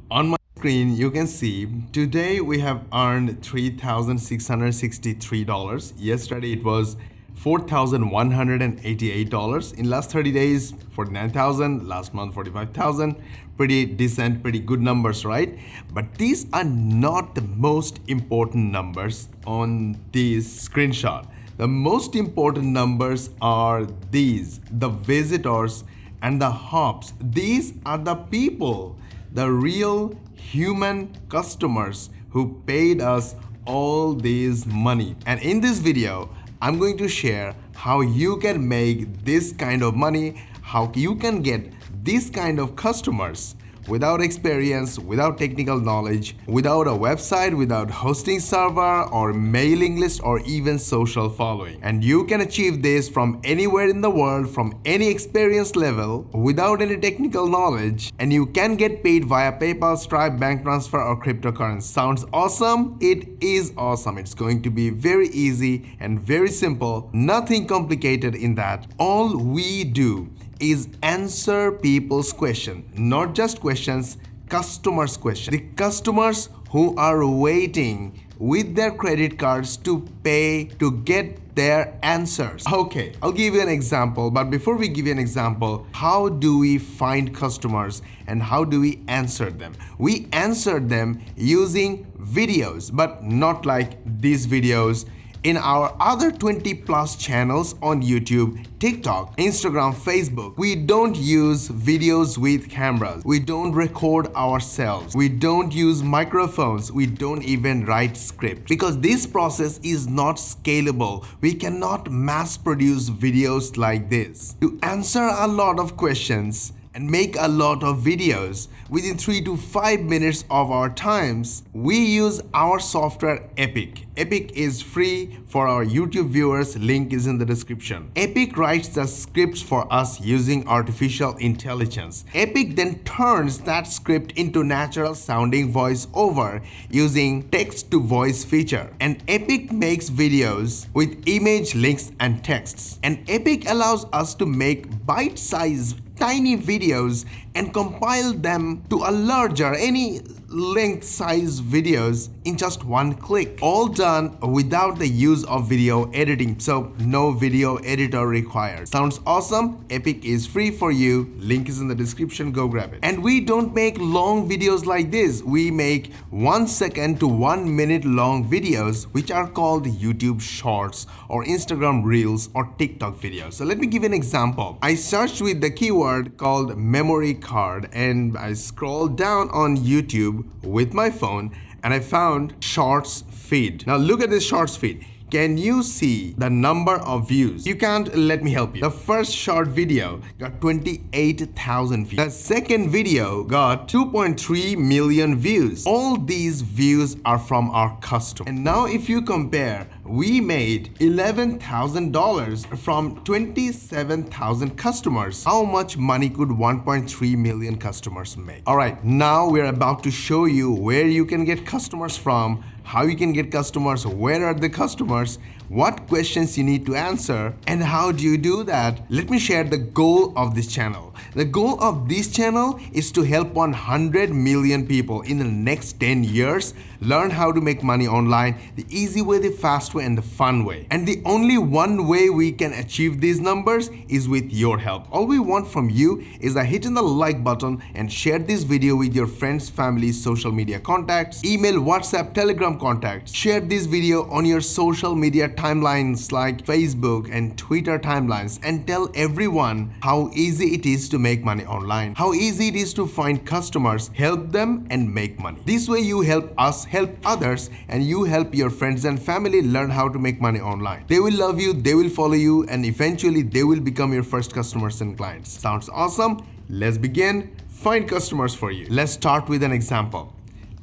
On my screen, you can see today we have earned $3,663. Yesterday it was $4,188. In last 30 days, 49,000. Last month, 45,000. Pretty decent, pretty good numbers, right? But these are not the most important numbers on this screenshot. The most important numbers are these, the visitors and the hops. These are the people, the real human customers who paid us all this money. And in this video, I'm going to share how you can make this kind of money, how you can get this kind of customers without experience, without technical knowledge, without a website, without hosting server or mailing list or even social following. And you can achieve this from anywhere in the world, from any experience level, without any technical knowledge, and you can get paid via PayPal, Stripe, bank transfer or cryptocurrency. Sounds awesome? It is awesome. It's going to be very easy and very simple, nothing complicated in that. All we do is answer people's question, not just questions, customers' question. The customers who are waiting with their credit cards to pay to get their answers. Okay, I'll give you an example, but before we give you an example, how do we find customers and how do we answer them? We answer them using videos, but not like these videos. In our other 20 plus channels on YouTube, TikTok, Instagram, Facebook, we don't use videos with cameras. We don't record ourselves. We don't use microphones. We don't even write script because this process is not scalable. We cannot mass produce videos like this. To answer a lot of questions and make a lot of videos within 3 to 5 minutes of our times, we use our software Epic. Epic is free for our YouTube viewers, link is in the description. Epic writes the scripts for us using artificial intelligence. Epic then turns that script into natural sounding voice over using text to voice feature. And Epic makes videos with image, links and texts. And Epic allows us to make bite-sized tiny videos and compile them to a larger, any length size videos in just one click. All done without the use of video editing, so no video editor required. Sounds awesome? Epic is free for you. Link is in the description, go grab it. And we don't make long videos like this. We make 1 second to 1 minute long videos which are called YouTube Shorts or Instagram Reels or TikTok videos. So let me give you an example. I searched with the keyword called memory card and I scrolled down on YouTube with my phone and I found Shorts feed. Now look at this Shorts feed. Can you see the number of views? You can't, let me help you. The first short video got 28,000 views. The second video got 2.3 million views. All these views are from our customers. And now if you compare, we made $11,000 from 27,000 customers. How much money could 1.3 million customers make? All right, now we're about to show you where you can get customers from, how you can get customers, where are the customers, what questions you need to answer, and how do you do that? Let me share the goal of this channel. The goal of this channel is to help 100 million people in the next 10 years learn how to make money online the easy way, the fast way, and the fun way. And the only one way we can achieve these numbers is with your help. All we want from you is a hit on the like button and share this video with your friends, family, social media contacts, email, WhatsApp, Telegram contacts. Share this video on your social media timelines like Facebook and Twitter timelines and tell everyone how easy it is to make money online, how easy it is to find customers, help them and make money. This way you help us, help others, and you help your friends and family learn how to make money online. They will love you, they will follow you, and eventually they will become your first customers and clients. Sounds awesome? Let's begin. Find customers for you. Let's start with an example.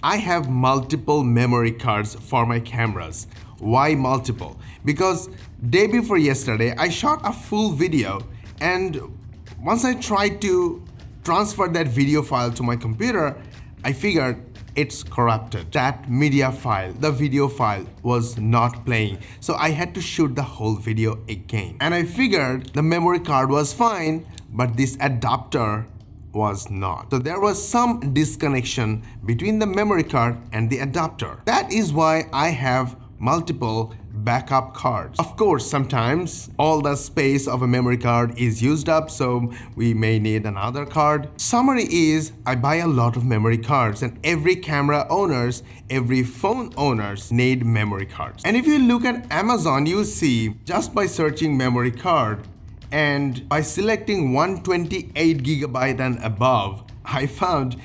I have multiple memory cards for my cameras. Why multiple? Because day before yesterday, I shot a full video, and once I tried to transfer that video file to my computer, I figured it's corrupted. That media file, the video file, was not playing. So I had to shoot the whole video again. And I figured the memory card was fine, but this adapter was not. So there was some disconnection between the memory card and the adapter. That is why I have multiple backup cards. Of course, sometimes all the space of a memory card is used up, so we may need another card. Summary is, I buy a lot of memory cards, and every camera owners, every phone owners need memory cards. And if you look at Amazon, you see just by searching memory card and by selecting 128 gigabyte and above, I found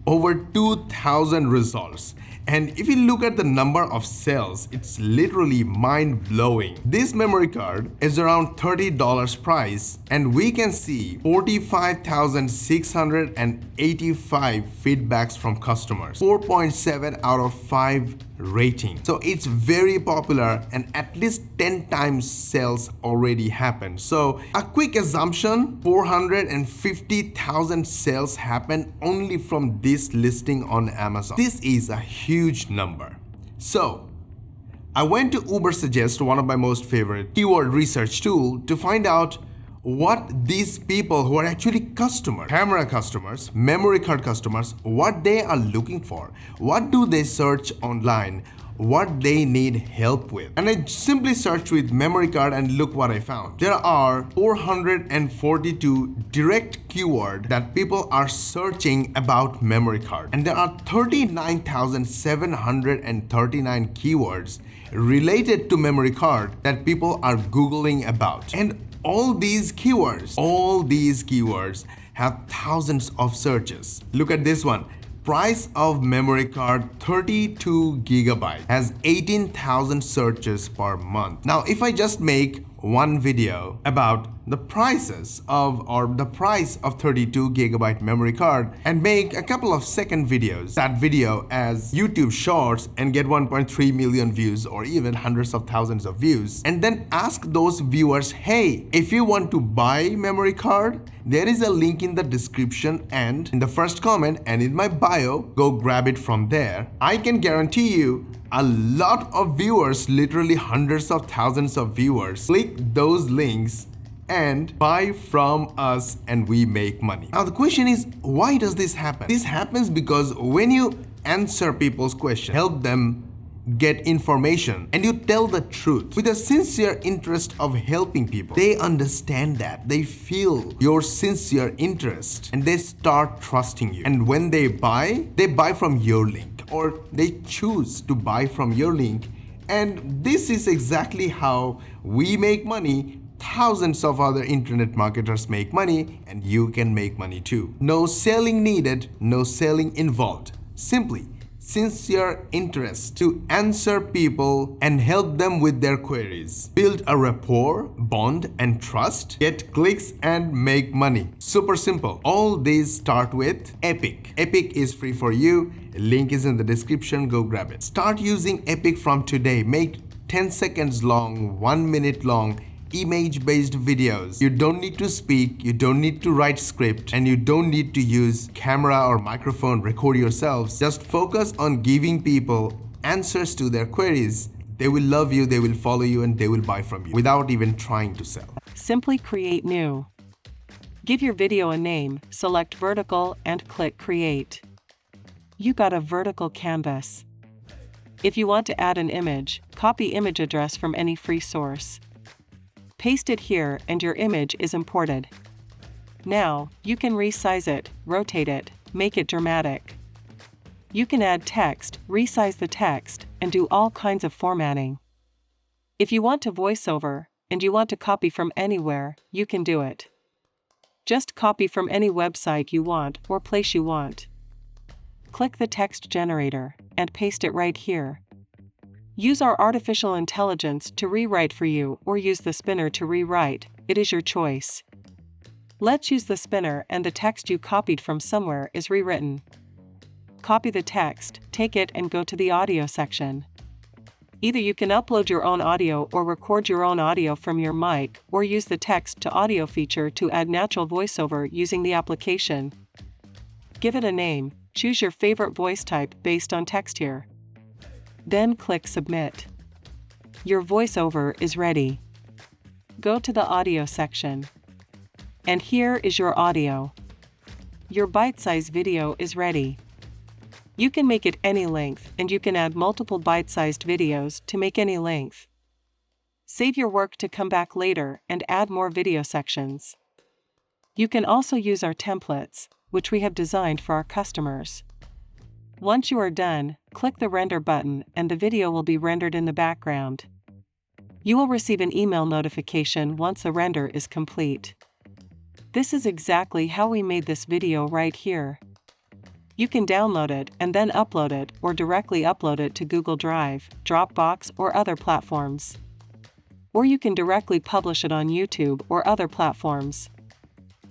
over 2,000 results. And if you look at the number of sales, it's literally mind-blowing. This memory card is around $30 price, and we can see 45,685 feedbacks from customers, 4.7 out of 5 rating. So it's very popular, and at least 10 times sales already happened. So a quick assumption, 450,000 sales happened only from this listing on Amazon. This is a huge number. So I went to Ubersuggest, one of my most favorite keyword research tool, to find out what these people who are actually customers, camera customers, memory card customers, what they are looking for. What do they search online? What they need help with. And I simply searched with memory card and look what I found. There are 442 direct keywords that people are searching about memory card. And there are 39,739 keywords related to memory card that people are Googling about. And all these keywords have thousands of searches. Look at this one. Price of memory card 32 gigabyte has 18,000 searches per month. Now, if I just make one video about the prices of or the price of 32 gigabyte memory card and make a couple of second videos, that video as YouTube shorts and get 1.3 million views or even hundreds of thousands of views, and then ask those viewers, hey, if you want to buy memory card, there is a link in the description and in the first comment and in my bio, go grab it from there. I can guarantee you a lot of viewers, literally hundreds of thousands of viewers, click those links and buy from us and we make money. Now the question is, why does this happen? This happens because when you answer people's questions, help them get information, and you tell the truth with a sincere interest of helping people, they understand that. They feel your sincere interest and they start trusting you. And when they buy from your link, or they choose to buy from your link. And this is exactly how we make money. Thousands of other internet marketers make money, and you can make money too. No selling needed, no selling involved. Simply sincere interest to answer people and help them with their queries. Build a rapport, bond, and trust. Get clicks and make money. Super simple. All these start with Epic. Epic is free for you. Link is in the description. Go grab it. Start using Epic from today. Make 10 seconds long, 1 minute long image-based videos. You don't need to speak, you don't need to write script, and you don't need to use camera or microphone, record yourselves. Just focus on giving people answers to their queries. They will love you, they will follow you, and they will buy from you without even trying to sell. Simply create new. Give your video a name, select vertical, and click create. You got a vertical canvas. If you want to add an image, copy image address from any free source. Paste it here and your image is imported. Now, you can resize it, rotate it, make it dramatic. You can add text, resize the text, and do all kinds of formatting. If you want to voiceover, and you want to copy from anywhere, you can do it. Just copy from any website you want or place you want. Click the text generator, and paste it right here. Use our artificial intelligence to rewrite for you or use the spinner to rewrite, it is your choice. Let's use the spinner and the text you copied from somewhere is rewritten. Copy the text, take it and go to the audio section. Either you can upload your own audio or record your own audio from your mic or use the text to audio feature to add natural voiceover using the application. Give it a name, choose your favorite voice type based on text here. Then click Submit. Your voiceover is ready. Go to the audio section. And here is your audio. Your bite-sized video is ready. You can make it any length, and you can add multiple bite-sized videos to make any length. Save your work to come back later and add more video sections. You can also use our templates, which we have designed for our customers. Once you are done, click the render button and the video will be rendered in the background. You will receive an email notification once the render is complete. This is exactly how we made this video right here. You can download it and then upload it or directly upload it to Google Drive, Dropbox, or other platforms. Or you can directly publish it on YouTube or other platforms.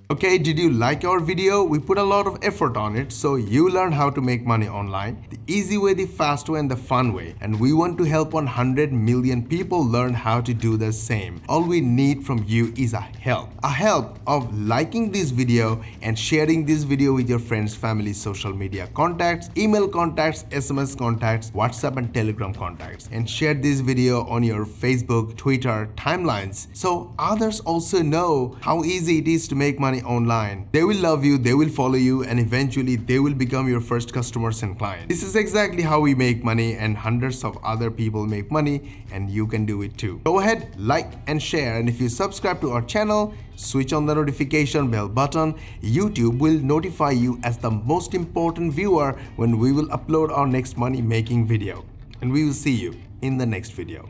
Okay, did you like our video? We put a lot of effort on it, so you learn how to make money online, the easy way, the fast way, and the fun way. And we want to help 100 million people learn how to do the same. All we need from you is a help of liking this video and sharing this video with your friends, family, social media contacts, email contacts, SMS contacts, WhatsApp and Telegram contacts. And share this video on your Facebook, Twitter, timelines, so others also know how easy it is to make money online. They will love you, they will follow you, and eventually they will become your first customers and clients. This is exactly how we make money, and hundreds of other people make money, and you can do it too. Go ahead, like and share, and if you subscribe to our channel, switch on the notification bell button. YouTube will notify you as the most important viewer when we will upload our next money making video. And we will see you in the next video.